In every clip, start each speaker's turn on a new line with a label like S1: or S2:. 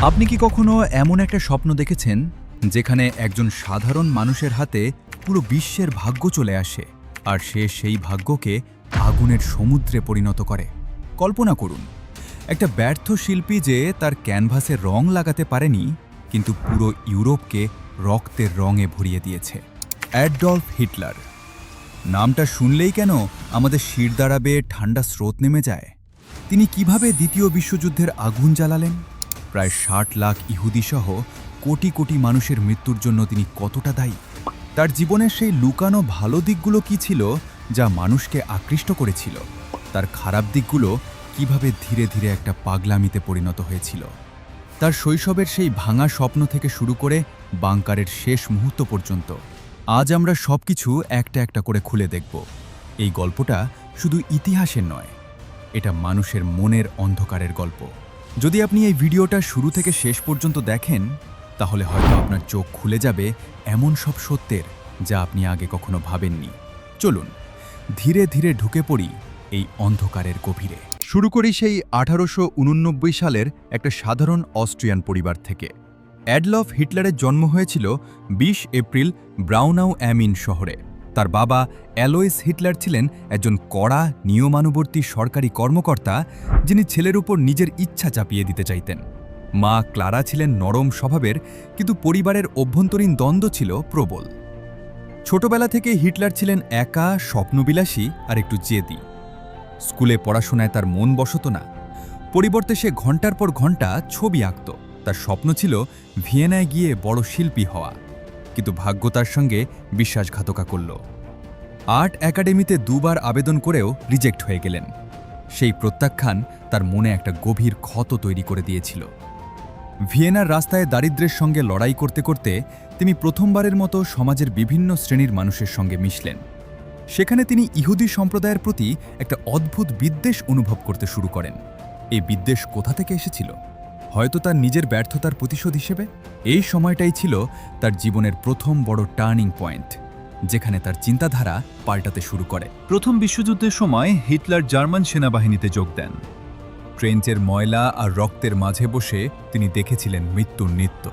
S1: আপনি কি কখনো এমন একটা স্বপ্ন দেখেছেন যেখানে একজন সাধারণ মানুষের হাতে পুরো বিশ্বের ভাগ্য চলে আসে আর সে সেই ভাগ্যকে আগুনের সমুদ্রে পরিণত করে? কল্পনা করুন, একটা ব্যর্থ শিল্পী যে তার ক্যানভাসে রং লাগাতে পারেনি, কিন্তু পুরো ইউরোপকে রক্তের রঙে ভরিয়ে দিয়েছে। অ্যাডলফ হিটলার নামটা শুনলেই কেন আমাদের শিরদাঁড়া বেয়ে ঠান্ডা স্রোত নেমে যায়? তিনি কিভাবে দ্বিতীয় বিশ্বযুদ্ধের আগুন জ্বালালেন? প্রায় ৬০ লাখ ইহুদিসহ কোটি কোটি মানুষের মৃত্যুর জন্য তিনি কতটা দায়ী? তার জীবনের সেই লুকানো ভালো দিকগুলো কী ছিল যা মানুষকে আকৃষ্ট করেছিল? তার খারাপ দিকগুলো কিভাবে ধীরে ধীরে একটা পাগলামিতে পরিণত হয়েছিল? তার শৈশবের সেই ভাঙা স্বপ্ন থেকে শুরু করে বাংকারের শেষ মুহূর্ত পর্যন্ত আজ আমরা সবকিছু একটা একটা করে খুলে দেখব। এই গল্পটা শুধু ইতিহাসের নয়, এটা মানুষের মনের অন্ধকারের গল্প। যদি আপনি এই ভিডিওটা শুরু থেকে শেষ পর্যন্ত দেখেন, তাহলে হয়তো আপনার চোখ খুলে যাবে এমন সব সত্যের যা আপনি আগে কখনো ভাবেননি। চলুন ধীরে ধীরে ঢুকে পড়ি এই অন্ধকারের গভীরে। শুরু করি সেই 1889 সালের একটা সাধারণ অস্ট্রিয়ান পরিবার থেকে। অ্যাডলফ হিটলারের জন্ম হয়েছিল ২০ এপ্রিল ব্রাউনাউ অ্যামিন শহরে। তার বাবা অ্যালোইস হিটলার ছিলেন একজন কড়া নিয়মানুবর্তী সরকারি কর্মকর্তা, যিনি ছেলের উপর নিজের ইচ্ছা চাপিয়ে দিতে চাইতেন। মা ক্লারা ছিলেন নরম স্বভাবের, কিন্তু পরিবারের অভ্যন্তরীণ দ্বন্দ্ব ছিল প্রবল। ছোটবেলা থেকে হিটলার ছিলেন একা, স্বপ্নবিলাসী আর একটু জেদি। স্কুলে পড়াশোনায় তার মন বসত না, পরিবর্তে সে ঘন্টার পর ঘন্টা ছবি আঁকত। তার স্বপ্ন ছিল ভিয়েনায় গিয়ে বড় শিল্পী হওয়া, কিন্তু ভাগ্য তার সঙ্গে বিশ্বাসঘাতকতা করল। আর্ট একাডেমিতে দুবার আবেদন করেও রিজেক্ট হয়ে গেলেন। সেই প্রত্যাখ্যান তার মনে একটা গভীর ক্ষত তৈরি করে দিয়েছিল। ভিয়েনার রাস্তায় দারিদ্র্যের সঙ্গে লড়াই করতে করতে তিনি প্রথমবারের মতো সমাজের বিভিন্ন শ্রেণীর মানুষের সঙ্গে মিশলেন। সেখানে তিনি ইহুদি সম্প্রদায়ের প্রতি একটা অদ্ভুত বিদ্বেষ অনুভব করতে শুরু করেন। এই বিদ্বেষ কোথা থেকে এসেছিল? হয়তো তার নিজের ব্যর্থতার প্রতিশোধ হিসেবে? এই সময়টাই ছিল তার জীবনের প্রথম বড় টার্নিং পয়েন্ট, যেখানে তার চিন্তাধারা পাল্টাতে শুরু করে।
S2: প্রথম বিশ্বযুদ্ধের সময় হিটলার জার্মান সেনাবাহিনীতে যোগ দেন। ট্রেঞ্চের ময়লা আর রক্তের মাঝে বসে তিনি দেখেছিলেন মৃত্যুর নৃত্য।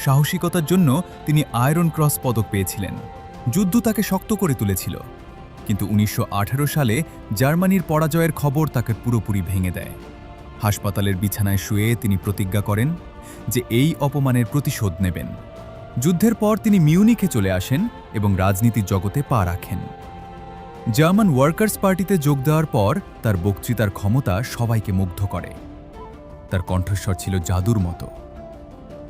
S1: সাহসিকতার জন্য তিনি আয়রন ক্রস পদক পেয়েছিলেন। যুদ্ধ তাকে শক্ত করে তুলেছিল, কিন্তু ১৯১৮ সালে জার্মানির পরাজয়ের খবর তাকে পুরোপুরি ভেঙে দেয়। হাসপাতালের বিছানায় শুয়ে তিনি প্রতিজ্ঞা করেন যে এই অপমানের প্রতিশোধ নেবেন। যুদ্ধের পর তিনি মিউনিখে চলে আসেন এবং রাজনীতির জগতে পা রাখেন। জার্মান ওয়ার্কার্স পার্টিতে যোগ দেওয়ার পর তার বক্তৃতার ক্ষমতা সবাইকে মুগ্ধ করে। তার কণ্ঠস্বর ছিল জাদুর মতো।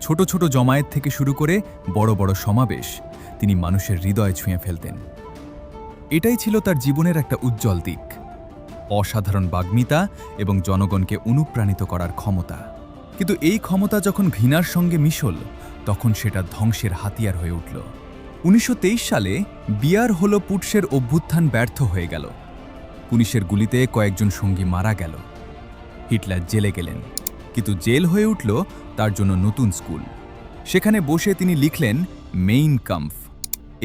S1: ছোট ছোট জমায়েত থেকে শুরু করে বড় বড় সমাবেশ তিনি মানুষের হৃদয় ছুঁয়ে ফেলতেন। এটাই ছিল তার জীবনের একটা উজ্জ্বল দিক, অসাধারণ বাগ্মিতা এবং জনগণকে অনুপ্রাণিত করার ক্ষমতা। কিন্তু এই ক্ষমতা যখন ঘৃণার সঙ্গে মিশল, তখন সেটা ধ্বংসের হাতিয়ার হয়ে উঠল। ১৯২৩ সালে বিয়ার হলো পুটসের অভ্যুত্থান ব্যর্থ হয়ে গেল। পুলিশের গুলিতে কয়েকজন সঙ্গী মারা গেল। হিটলার জেলে গেলেন, কিন্তু জেল হয়ে উঠল তার জন্য নতুন স্কুল। সেখানে বসে তিনি লিখলেন মেইন কাম্ফ।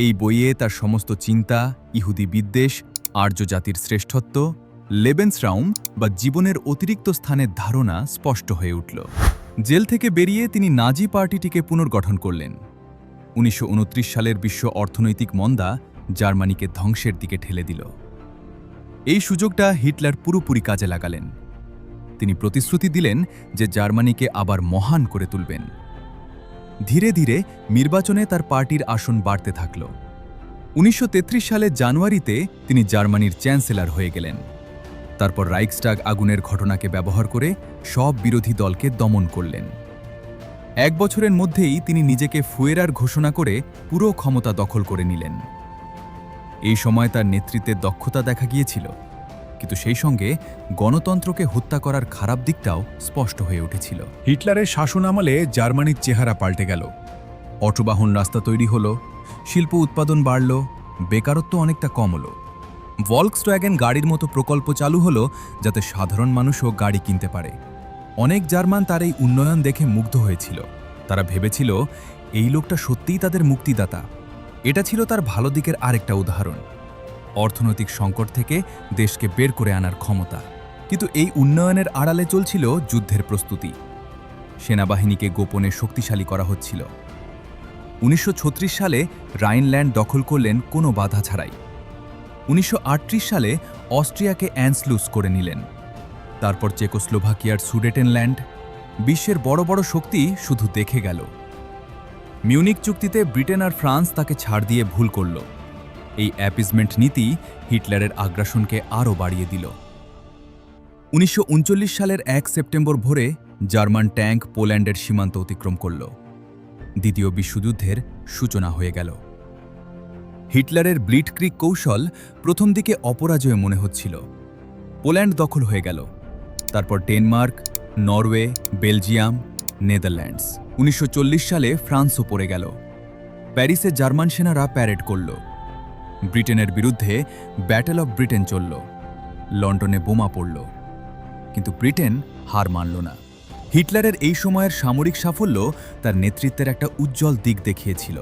S1: এই বইয়ে তার সমস্ত চিন্তা, ইহুদি বিদ্বেষ, আর্য জাতির শ্রেষ্ঠত্ব, লেবেন্সরাউম বা জীবনের অতিরিক্ত স্থানের ধারণা স্পষ্ট হয়ে উঠল। জেল থেকে বেরিয়ে তিনি নাজি পার্টিটিকে পুনর্গঠন করলেন। ১৯২৯ সালের বিশ্ব অর্থনৈতিক মন্দা জার্মানিকে ধ্বংসের দিকে ঠেলে দিল। এই সুযোগটা হিটলার পুরোপুরি কাজে লাগালেন। তিনি প্রতিশ্রুতি দিলেন যে জার্মানিকে আবার মহান করে তুলবেন। ধীরে ধীরে নির্বাচনে তার পার্টির আসন বাড়তে থাকল। ১৯৩৩ সালের জানুয়ারিতে তিনি জার্মানির চ্যান্সেলর হয়ে গেলেন। তারপর রাইখস্টাগ আগুনের ঘটনাকে ব্যবহার করে সব বিরোধী দলকে দমন করলেন। এক বছরের মধ্যেই তিনি নিজেকে ফুয়েরার ঘোষণা করে পুরো ক্ষমতা দখল করে নিলেন। এই সময় তার নেতৃত্বের দক্ষতা দেখা গিয়েছিল, কিন্তু সেই সঙ্গে গণতন্ত্রকে হত্যা করার খারাপ দিকটাও স্পষ্ট হয়ে উঠেছিল।
S2: হিটলারের শাসনামলে জার্মানির চেহারা পাল্টে গেল।
S1: অটোবাহন রাস্তা তৈরি হলো, শিল্প উৎপাদন বাড়ল, বেকারত্ব অনেকটা কম হলো। ভলক্সওয়াগন গাড়ির মতো প্রকল্প চালু হলো যাতে সাধারণ মানুষও গাড়ি কিনতে পারে। অনেক জার্মান তার এই উন্নয়ন দেখে মুগ্ধ হয়েছিল। তারা ভেবেছিল এই লোকটা সত্যিই তাদের মুক্তিদাতা। এটা ছিল তার ভালো দিকের আরেকটা উদাহরণ, অর্থনৈতিক সংকট থেকে দেশকে বের করে আনার ক্ষমতা। কিন্তু এই উন্নয়নের আড়ালে চলছিল যুদ্ধের প্রস্তুতি। সেনাবাহিনীকে গোপনে শক্তিশালী করা হচ্ছিল। 1936 সালে রাইনল্যান্ড দখল করলেন কোনো বাধা ছাড়াই। 1938 সালে অস্ট্রিয়াকে অ্যান্সলুস করে নিলেন। তারপর চেকোস্লোভাকিয়ার সুডেটেনল্যান্ড। বিশ্বের বড় বড় শক্তি শুধু দেখে গেল। মিউনিক চুক্তিতে ব্রিটেন আর ফ্রান্স তাকে ছাড় দিয়ে ভুল করল। এই অ্যাপিজমেন্ট নীতি হিটলারের আগ্রাসনকে আরও বাড়িয়ে দিল। 1939 সালের 1 সেপ্টেম্বর ভোরে জার্মান ট্যাঙ্ক পোল্যান্ডের সীমান্ত অতিক্রম করল। দ্বিতীয় বিশ্বযুদ্ধের সূচনা হয়ে গেল। হিটলারের ব্লিটক্রিগ কৌশল প্রথম দিকে অপরাজয় মনে হচ্ছিল। পোল্যান্ড দখল হয়ে গেল, তারপর ডেনমার্ক, নরওয়ে, বেলজিয়াম, নেদারল্যান্ডস। 1940 সালে ফ্রান্সও পড়ে গেল। প্যারিসে জার্মান সেনারা প্যারেড করল। ব্রিটেনের বিরুদ্ধে ব্যাটেল অফ ব্রিটেন চলল। লন্ডনে বোমা পড়ল, কিন্তু ব্রিটেন হার মানল না। হিটলারের এই সময়ের সামরিক সাফল্য তার নেতৃত্বের একটা উজ্জ্বল দিক দেখিয়েছিল।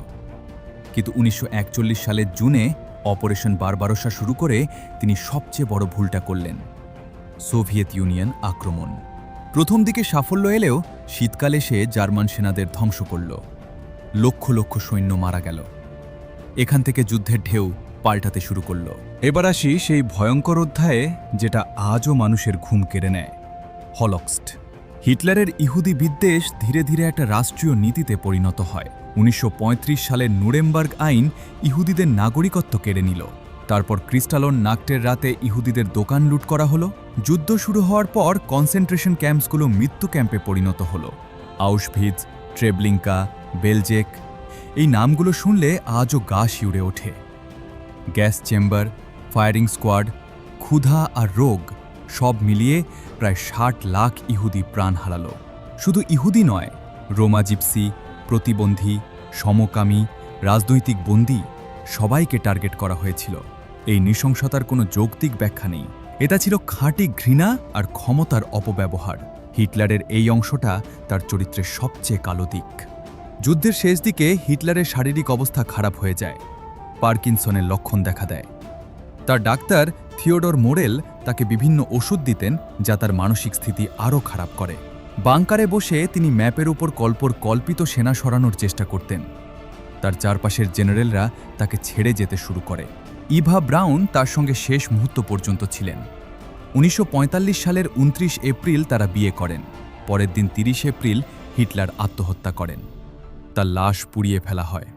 S1: কিন্তু 1941 সালের জুনে অপারেশন বারবারোসা শুরু করে তিনি সবচেয়ে বড় ভুলটা করলেন, সোভিয়েত ইউনিয়ন আক্রমণ। প্রথম দিকে সাফল্য এলেও শীতকালে সে জার্মান সেনাদের ধ্বংস করল। লক্ষ লক্ষ সৈন্য মারা গেল। এখান থেকে যুদ্ধের ঢেউ পাল্টাতে শুরু করল। এবার আসি সেই ভয়ঙ্কর অধ্যায়ে যেটা আজও মানুষের ঘুম কেড়ে নেয়, হলোকস্ট। হিটলারের ইহুদি বিদ্বেষ ধীরে ধীরে একটা রাষ্ট্রীয় নীতিতে পরিণত হয়। 1935 সালের নুরেমবার্গ আইন ইহুদিদের নাগরিকত্ব কেড়ে নিল। তারপর ক্রিস্টালন নাক্টের রাতে ইহুদিদের দোকান লুট করা হলো। যুদ্ধ শুরু হওয়ার পর কনসেন্ট্রেশন ক্যাম্পসগুলো মৃত্যু ক্যাম্পে পরিণত হলো। আউশভিৎজ, ট্রেবলিঙ্কা, বেলজেক, এই নামগুলো শুনলে আজও গা শিউরে ওঠে। গ্যাস চেম্বার, ফায়ারিং স্কোয়াড, ক্ষুধা আর রোগ সব মিলিয়ে প্রায় 60 লাখ ইহুদি প্রাণ হারালো। শুধু ইহুদি নয়, রোমা জিপসি, প্রতিবন্ধী, সমকামী, রাজনৈতিক বন্দী সবাইকে টার্গেট করা হয়েছিল। এই নৃশংসতার কোনো যৌক্তিক ব্যাখ্যা নেই। এটা ছিল খাঁটি ঘৃণা আর ক্ষমতার অপব্যবহার। হিটলারের এই অংশটা তার চরিত্রের সবচেয়ে কালো দিক। যুদ্ধের শেষ দিকে হিটলারের শারীরিক অবস্থা খারাপ হয়ে যায়। পার্কিনসনের লক্ষণ দেখা দেয়। তার ডাক্তার থিওডর মোরেল তাকে বিভিন্ন ওষুধ দিতেন যা তার মানসিক স্থিতি আরও খারাপ করে। বাংকারে বসে তিনি ম্যাপের উপর কল্পিত সেনা সরানোর চেষ্টা করতেন। তার চারপাশের জেনারেলরা তাকে ছেড়ে যেতে শুরু করে। ইভা ব্রাউন তার সঙ্গে শেষ মুহূর্ত পর্যন্ত ছিলেন। 1945 সালের 29 এপ্রিল তারা বিয়ে করেন। পরের দিন 30 এপ্রিল হিটলার আত্মহত্যা করেন। তার লাশ পুড়িয়ে ফেলা হয়।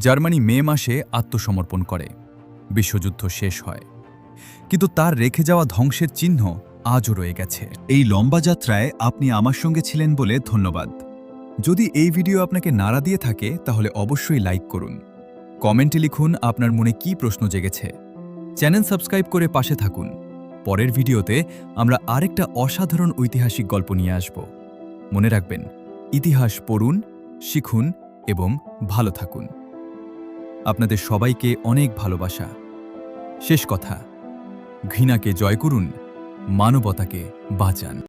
S1: জার্মানি মে মাসে আত্মসমর্পণ করে। বিশ্বযুদ্ধ শেষ হয়, কিন্তু তার রেখে যাওয়া ধ্বংসের চিহ্ন আজও রয়ে গেছে।
S2: এই লম্বা যাত্রায় আপনি আমার সঙ্গে ছিলেন বলে ধন্যবাদ।
S1: যদি এই ভিডিও আপনাকে নাড়া দিয়ে থাকে তাহলে অবশ্যই লাইক করুন। কমেন্টে লিখুন আপনার মনে কী প্রশ্ন জেগেছে। চ্যানেল সাবস্ক্রাইব করে পাশে থাকুন। পরের ভিডিওতে আমরা আরেকটা অসাধারণ ঐতিহাসিক গল্প নিয়ে আসব। মনে রাখবেন, ইতিহাস পড়ুন, শিখুন এবং ভালো থাকুন। আপনাদের সবাইকে অনেক ভালোবাসা। শেষ কথা, ঘৃণাকে জয় করুন, মানবতাকে বাঁচান।